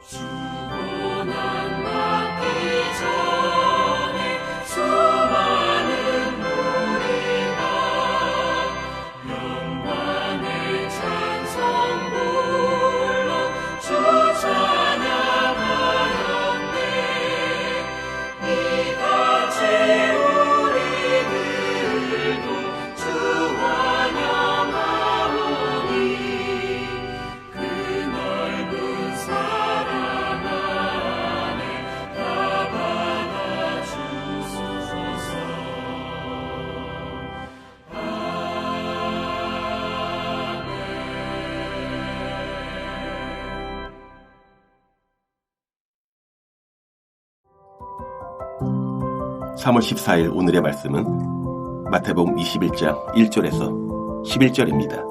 고난 받기 전에 수많은 무리가 영광의 찬송 불러 주 찬양하였네. 이같이 우리들도 주 환영하오니 그 넓은 사랑 안에 다 받아 주소서. 아멘. 3월 14일 오늘의 말씀은 마태복음 21장 1절에서 11절입니다.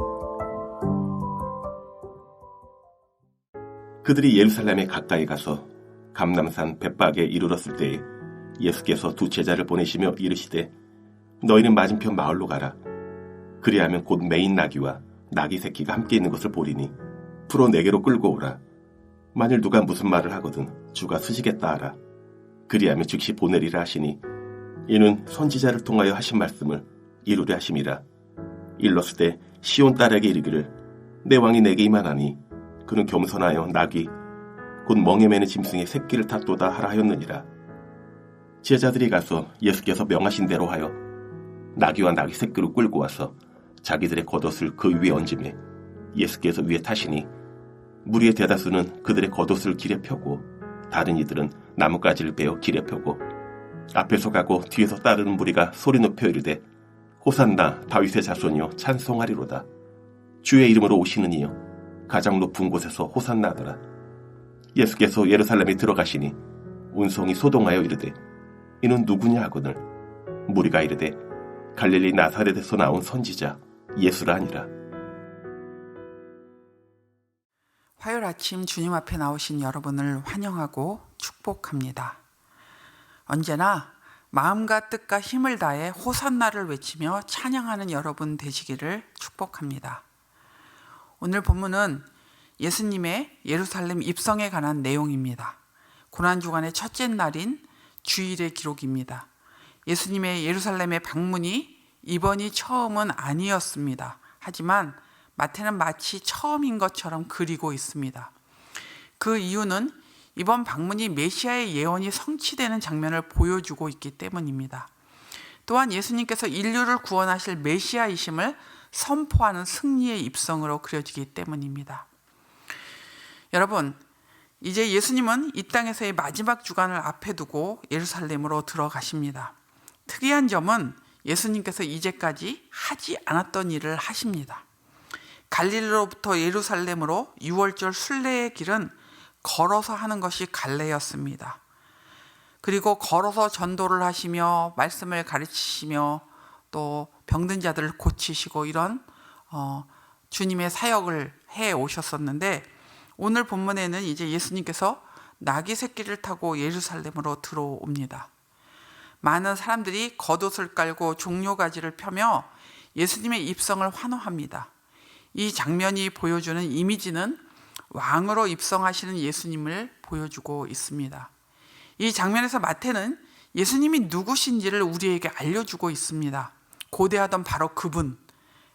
그들이 예루살렘에 가까이 가서 감람산 벳박에 이르렀을 때에 예수께서 두 제자를 보내시며 이르시되 너희는 맞은편 마을로 가라. 그리하면 곧 매인 나귀와 나귀 새끼가 함께 있는 것을 보리니 풀어 내게로 끌고 오라. 만일 누가 무슨 말을 하거든 주가 쓰시겠다 하라. 그리하면 즉시 보내리라 하시니 이는 선지자를 통하여 하신 말씀을 이루려 하심이라. 일렀을 때 시온 딸에게 이르기를 내 왕이 내게 임하나니 그는 겸손하여 나귀 곧 멍에 매는 짐승의 새끼를 탔도다 하라 하였느니라. 제자들이 가서 예수께서 명하신 대로 하여 나귀와 나귀 새끼를 끌고 와서 자기들의 겉옷을 그 위에 얹으매 예수께서 위에 타시니 무리의 대다수는 그들의 겉옷을 길에 펴고 다른 이들은 나뭇가지를 베어 길에 펴고 앞에서 가고 뒤에서 따르는 무리가 소리 높여 이르되 호산나 다윗의 자손이여 찬송하리로다. 주의 이름으로 오시는 이여 가장 높은 곳에서 호산나 하더라. 예수께서 예루살렘에 들어가시니 운송이 소동하여 이르되 이는 누구냐 하거늘 무리가 이르되 갈릴리 나사렛에서 나온 선지자 예수라 하니라. 화요일 아침 주님 앞에 나오신 여러분을 환영하고 축복합니다. 언제나 마음과 뜻과 힘을 다해 호산나를 외치며 찬양하는 여러분 되시기를 축복합니다. 오늘 본문은 예수님의 예루살렘 입성에 관한 내용입니다. 고난주간의 첫째 날인 주일의 기록입니다. 예수님의 예루살렘의 방문이 이번이 처음은 아니었습니다. 하지만 마태는 마치 처음인 것처럼 그리고 있습니다. 그 이유는 이번 방문이 메시아의 예언이 성취되는 장면을 보여주고 있기 때문입니다. 또한 예수님께서 인류를 구원하실 메시아이심을 선포하는 승리의 입성으로 그려지기 때문입니다. 여러분, 이제 예수님은 이 땅에서의 마지막 주간을 앞에 두고 예루살렘으로 들어가십니다. 특이한 점은 예수님께서 이제까지 하지 않았던 일을 하십니다. 갈릴리로부터 예루살렘으로 유월절 순례의 길은 걸어서 하는 것이 갈래였습니다. 그리고 걸어서 전도를 하시며 말씀을 가르치시며 또 병든 자들을 고치시고 이런 주님의 사역을 해 오셨었는데 오늘 본문에는 이제 예수님께서 나귀 새끼를 타고 예루살렘으로 들어옵니다. 많은 사람들이 겉옷을 깔고 종려가지를 펴며 예수님의 입성을 환호합니다. 이 장면이 보여주는 이미지는 왕으로 입성하시는 예수님을 보여주고 있습니다. 이 장면에서 마태는 예수님이 누구신지를 우리에게 알려주고 있습니다. 고대하던 바로 그분,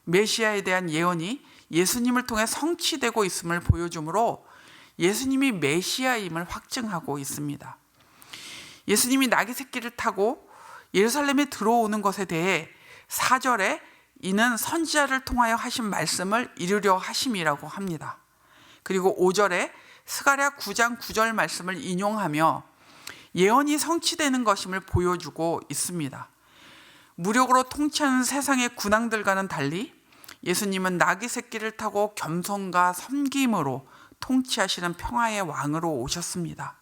메시아에 대한 예언이 예수님을 통해 성취되고 있음을 보여주므로 예수님이 메시아임을 확증하고 있습니다. 예수님이 나귀 새끼를 타고 예루살렘에 들어오는 것에 대해 4절에 이는 선지자를 통하여 하신 말씀을 이루려 하심이라고 합니다. 그리고 5절에 스가랴 9장 9절 말씀을 인용하며 예언이 성취되는 것임을 보여주고 있습니다. 무력으로 통치하는 세상의 군왕들과는 달리 예수님은 나귀 새끼를 타고 겸손과 섬김으로 통치하시는 평화의 왕으로 오셨습니다.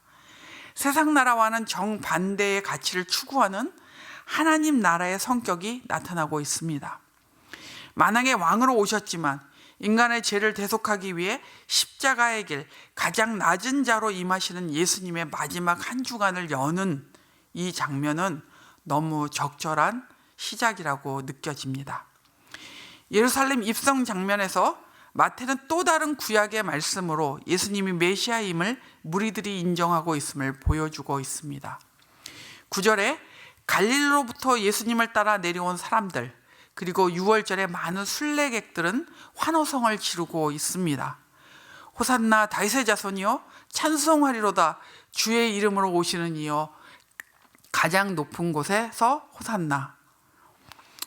세상 나라와는 정반대의 가치를 추구하는 하나님 나라의 성격이 나타나고 있습니다. 만왕의 왕으로 오셨지만 인간의 죄를 대속하기 위해 십자가의 길, 가장 낮은 자로 임하시는 예수님의 마지막 한 주간을 여는 이 장면은 너무 적절한 시작이라고 느껴집니다. 예루살렘 입성 장면에서 마태는 또 다른 구약의 말씀으로 예수님이 메시아임을 무리들이 인정하고 있음을 보여주고 있습니다. 9절에 갈릴리로부터 예수님을 따라 내려온 사람들, 그리고 6월절에 많은 순례객들은 환호성을 지르고 있습니다. 호산나 다윗의 자손이여 찬송하리로다, 주의 이름으로 오시는 이여 가장 높은 곳에서 호산나.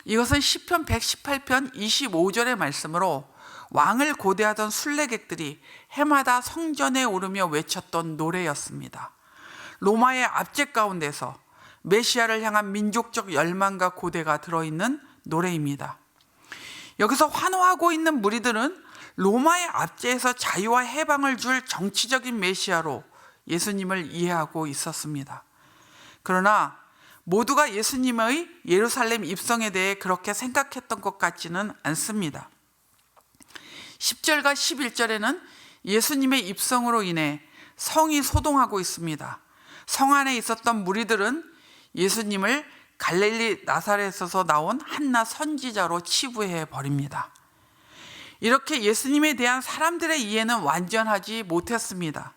이것은 시편 118편 25절의 말씀으로 왕을 고대하던 순례객들이 해마다 성전에 오르며 외쳤던 노래였습니다. 로마의 압제 가운데서 메시아를 향한 민족적 열망과 고대가 들어있는 노래입니다. 여기서 환호하고 있는 무리들은 로마의 압제에서 자유와 해방을 줄 정치적인 메시아로 예수님을 이해하고 있었습니다. 그러나 모두가 예수님의 예루살렘 입성에 대해 그렇게 생각했던 것 같지는 않습니다. 10절과 11절에는 예수님의 입성으로 인해 성이 소동하고 있습니다. 성 안에 있었던 무리들은 예수님을 갈릴리 나사렛에서 나온 한나 선지자로 치부해 버립니다. 이렇게 예수님에 대한 사람들의 이해는 완전하지 못했습니다.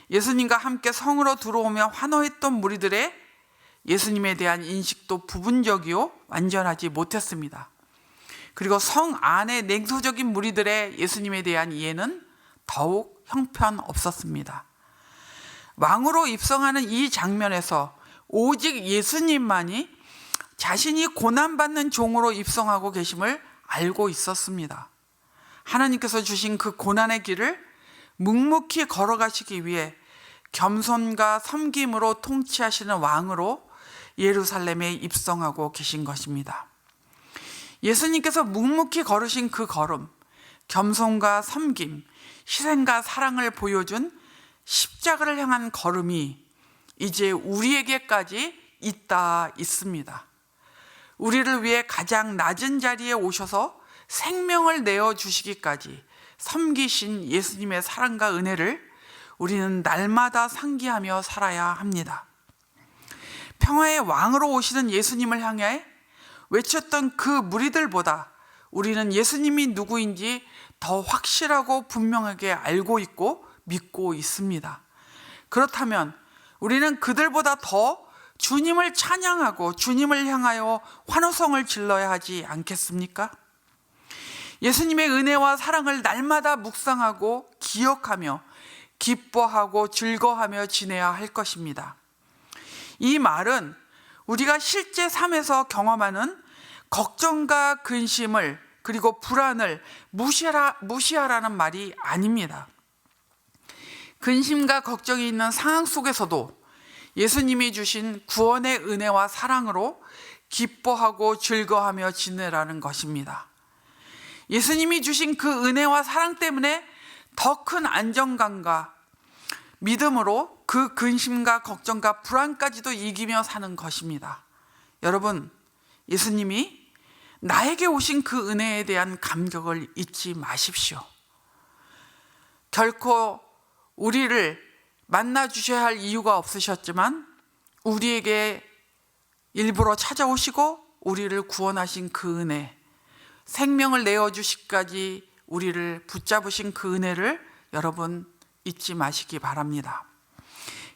예수님과 함께 성으로 들어오며 환호했던 무리들의 예수님에 대한 인식도 부분적이요 완전하지 못했습니다. 그리고 성 안의 냉소적인 무리들의 예수님에 대한 이해는 더욱 형편없었습니다. 왕으로 입성하는 이 장면에서 오직 예수님만이 자신이 고난받는 종으로 입성하고 계심을 알고 있었습니다. 하나님께서 주신 그 고난의 길을 묵묵히 걸어가시기 위해 겸손과 섬김으로 통치하시는 왕으로 예루살렘에 입성하고 계신 것입니다. 예수님께서 묵묵히 걸으신 그 걸음, 겸손과 섬김, 희생과 사랑을 보여준 십자가를 향한 걸음이 이제 우리에게까지 있습니다. 우리를 위해 가장 낮은 자리에 오셔서 생명을 내어주시기까지 섬기신 예수님의 사랑과 은혜를 우리는 날마다 상기하며 살아야 합니다. 평화의 왕으로 오시는 예수님을 향해 외쳤던 그 무리들보다 우리는 예수님이 누구인지 더 확실하고 분명하게 알고 있고 믿고 있습니다. 그렇다면 우리는 그들보다 더 주님을 찬양하고 주님을 향하여 환호성을 질러야 하지 않겠습니까? 예수님의 은혜와 사랑을 날마다 묵상하고 기억하며 기뻐하고 즐거워하며 지내야 할 것입니다. 이 말은 우리가 실제 삶에서 경험하는 걱정과 근심을 그리고 불안을 무시하라는 말이 아닙니다. 근심과 걱정이 있는 상황 속에서도 예수님이 주신 구원의 은혜와 사랑으로 기뻐하고 즐거워하며 지내라는 것입니다. 예수님이 주신 그 은혜와 사랑 때문에 더 큰 안정감과 믿음으로 그 근심과 걱정과 불안까지도 이기며 사는 것입니다. 여러분, 예수님이 나에게 오신 그 은혜에 대한 감격을 잊지 마십시오. 결코 우리를 만나 주셔야 할 이유가 없으셨지만 우리에게 일부러 찾아오시고 우리를 구원하신 그 은혜, 생명을 내어주시기까지 우리를 붙잡으신 그 은혜를 여러분 잊지 마시기 바랍니다.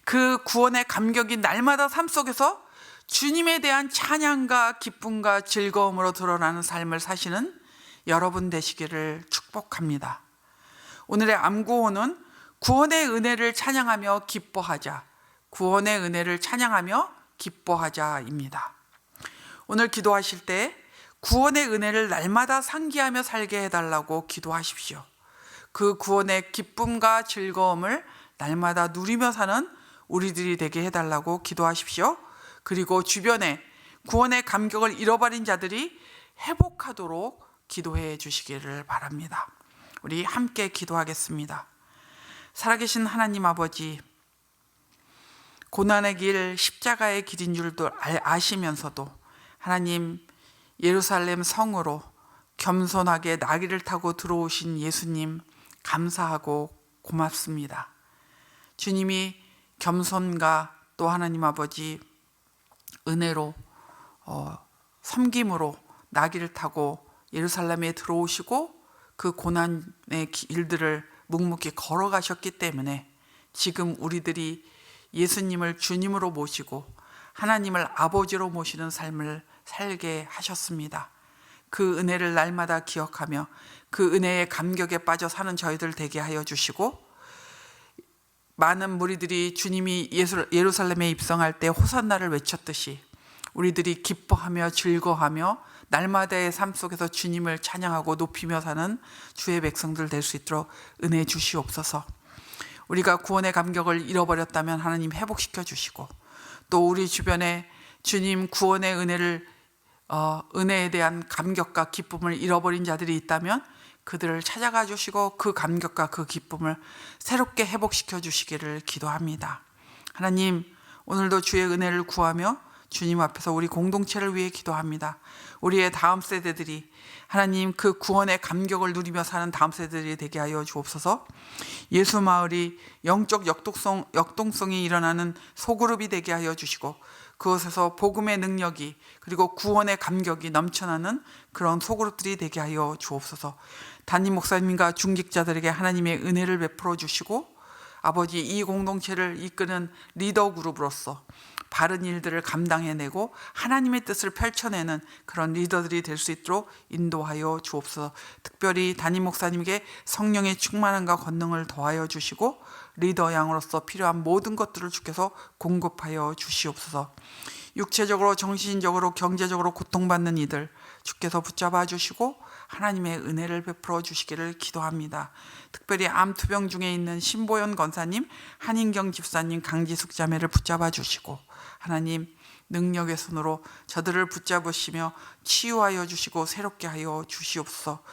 그 구원의 감격이 날마다 삶 속에서 주님에 대한 찬양과 기쁨과 즐거움으로 드러나는 삶을 사시는 여러분 되시기를 축복합니다. 오늘의 암구호는 구원의 은혜를 찬양하며 기뻐하자, 구원의 은혜를 찬양하며 기뻐하자입니다. 오늘 기도하실 때 구원의 은혜를 날마다 상기하며 살게 해달라고 기도하십시오. 그 구원의 기쁨과 즐거움을 날마다 누리며 사는 우리들이 되게 해달라고 기도하십시오. 그리고 주변에 구원의 감격을 잃어버린 자들이 회복하도록 기도해 주시기를 바랍니다. 우리 함께 기도하겠습니다. 살아계신 하나님 아버지, 고난의 길, 십자가의 길인 줄도 아시면서도 하나님 예루살렘 성으로 겸손하게 나귀를 타고 들어오신 예수님 감사하고 고맙습니다. 주님이 겸손과 또 하나님 아버지 은혜로 섬김으로 나귀를 타고 예루살렘에 들어오시고 그 고난의 길들을 묵묵히 걸어가셨기 때문에 지금 우리들이 예수님을 주님으로 모시고 하나님을 아버지로 모시는 삶을 살게 하셨습니다. 그 은혜를 날마다 기억하며 그 은혜의 감격에 빠져 사는 저희들 되게 하여 주시고, 많은 무리들이 주님이 예루살렘에 입성할 때 호산나를 외쳤듯이 우리들이 기뻐하며 즐거워하며 날마다의 삶 속에서 주님을 찬양하고 높이며 사는 주의 백성들 될 수 있도록 은혜 주시옵소서. 우리가 구원의 감격을 잃어버렸다면 하나님 회복시켜 주시고, 또 우리 주변에 주님 구원의 은혜에 대한 감격과 기쁨을 잃어버린 자들이 있다면 그들을 찾아가 주시고 그 감격과 그 기쁨을 새롭게 회복시켜 주시기를 기도합니다. 하나님, 오늘도 주의 은혜를 구하며 주님 앞에서 우리 공동체를 위해 기도합니다. 우리의 다음 세대들이 하나님 그 구원의 감격을 누리며 사는 다음 세대들이 되게 하여 주옵소서. 예수 마을이 영적 역동성이 일어나는 소그룹이 되게 하여 주시고, 그곳에서 복음의 능력이 그리고 구원의 감격이 넘쳐나는 그런 소그룹들이 되게 하여 주옵소서. 담임 목사님과 중직자들에게 하나님의 은혜를 베풀어 주시고, 아버지 이 공동체를 이끄는 리더 그룹으로서 바른 일들을 감당해내고 하나님의 뜻을 펼쳐내는 그런 리더들이 될 수 있도록 인도하여 주옵소서. 특별히 담임 목사님에게 성령의 충만함과 권능을 더하여 주시고 리더 양으로서 필요한 모든 것들을 주께서 공급하여 주시옵소서. 육체적으로 정신적으로 경제적으로 고통받는 이들 주께서 붙잡아 주시고 하나님의 은혜를 베풀어 주시기를 기도합니다. 특별히 암투병 중에 있는 신보연 권사님, 한인경 집사님, 강지숙 자매를 붙잡아 주시고 하나님 능력의 손으로 저들을 붙잡으시며 치유하여 주시고 새롭게 하여 주시옵소서.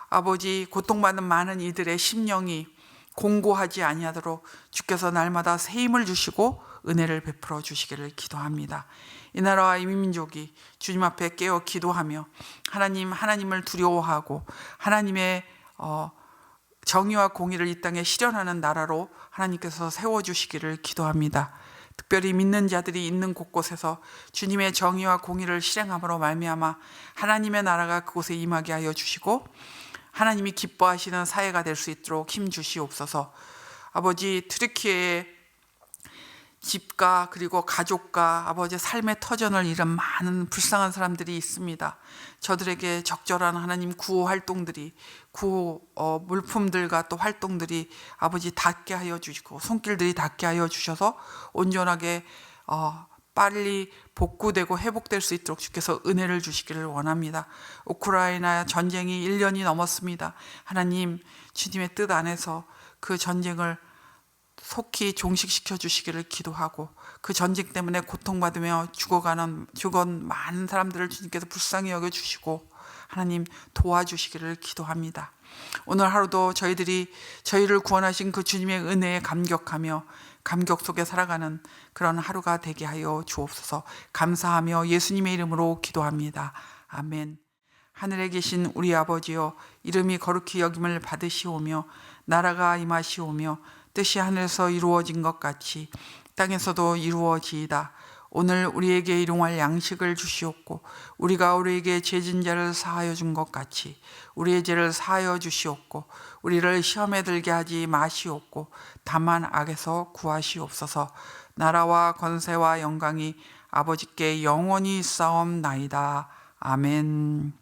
아버지, 고통받는 많은 이들의 심령이 공고하지 아니하도록 주께서 날마다 새 힘을 주시고 은혜를 베풀어 주시기를 기도합니다. 이 나라와 이 민족이 주님 앞에 깨어 기도하며 하나님을 두려워하고 하나님의 정의와 공의를 이 땅에 실현하는 나라로 하나님께서 세워주시기를 기도합니다. 특별히 믿는 자들이 있는 곳곳에서 주님의 정의와 공의를 실행함으로 말미암아 하나님의 나라가 그곳에 임하게 하여 주시고 하나님이 기뻐하시는 사회가 될 수 있도록 힘 주시옵소서. 아버지, 트리키예의 집과 그리고 가족과 아버지 삶의 터전을 잃은 많은 불쌍한 사람들이 있습니다. 저들에게 적절한 하나님 구호 활동들이 물품들과 또 활동들이 아버지 닿게 하여 주시고 손길들이 닿게 하여 주셔서 온전하게 빨리 복구되고 회복될 수 있도록 주께서 은혜를 주시기를 원합니다. 우크라이나 전쟁이 1년이 넘었습니다. 하나님, 주님의 뜻 안에서 그 전쟁을 속히 종식시켜 주시기를 기도하고 그 전쟁 때문에 고통받으며 죽은 많은 사람들을 주님께서 불쌍히 여겨주시고 하나님 도와주시기를 기도합니다. 오늘 하루도 저희를 구원하신 그 주님의 은혜에 감격하며 감격 속에 살아가는 그런 하루가 되게 하여 주옵소서. 감사하며 예수님의 이름으로 기도합니다. 아멘. 하늘에 계신 우리 아버지여, 이름이 거룩히 여김을 받으시오며 나라가 임하시오며 뜻이 하늘에서 이루어진 것 같이 땅에서도 이루어지이다. 오늘 우리에게 일용할 양식을 주시옵고 우리가 우리에게 죄진 자를 사하여 준 것 같이 우리의 죄를 사하여 주시옵고 우리를 시험에 들게 하지 마시옵고 다만 악에서 구하시옵소서. 나라와 권세와 영광이 아버지께 영원히 있사옵나이다. 아멘.